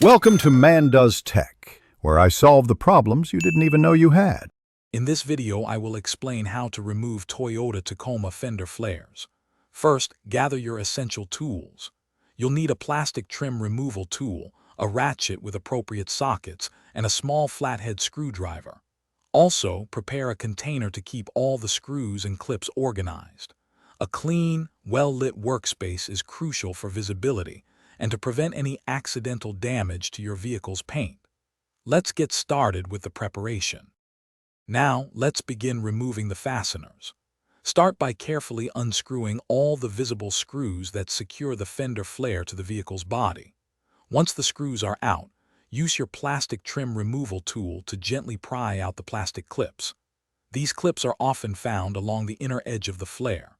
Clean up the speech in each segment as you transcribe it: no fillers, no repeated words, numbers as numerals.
Welcome to Man Does Tech, where I solve the problems you didn't even know you had. In this video, I will explain how to remove Toyota Tacoma fender flares. First, gather your essential tools. You'll need a plastic trim removal tool, a ratchet with appropriate sockets, and a small flathead screwdriver. Also, prepare a container to keep all the screws and clips organized. A clean, well-lit workspace is crucial for visibility and to prevent any accidental damage to your vehicle's paint. Let's get started with the preparation. Now, let's begin removing the fasteners. Start by carefully unscrewing all the visible screws that secure the fender flare to the vehicle's body. Once the screws are out, use your plastic trim removal tool to gently pry out the plastic clips. These clips are often found along the inner edge of the flare.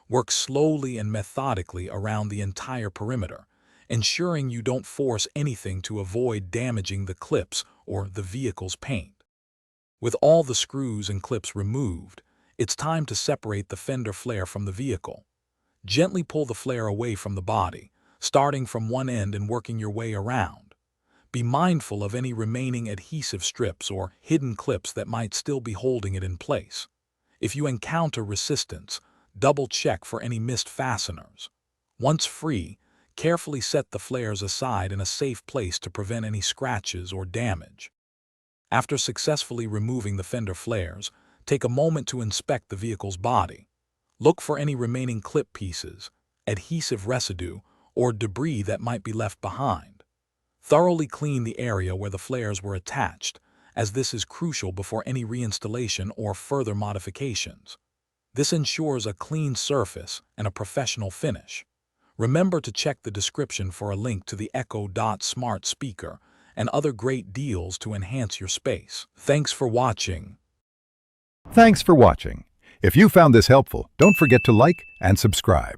Work slowly and methodically around the entire perimeter, ensuring you don't force anything to avoid damaging the clips or the vehicle's paint. With all the screws and clips removed, it's time to separate the fender flare from the vehicle. Gently pull the flare away from the body, starting from one end and working your way around. Be mindful of any remaining adhesive strips or hidden clips that might still be holding it in place. If you encounter resistance, double-check for any missed fasteners. Once free, carefully set the flares aside in a safe place to prevent any scratches or damage. After successfully removing the fender flares, take a moment to inspect the vehicle's body. Look for any remaining clip pieces, adhesive residue, or debris that might be left behind. Thoroughly clean the area where the flares were attached, as this is crucial before any reinstallation or further modifications. This ensures a clean surface and a professional finish. Remember to check the description for a link to the Echo Dot smart speaker and other great deals to enhance your space. Thanks for watching. Thanks for watching. If you found this helpful, don't forget to like and subscribe.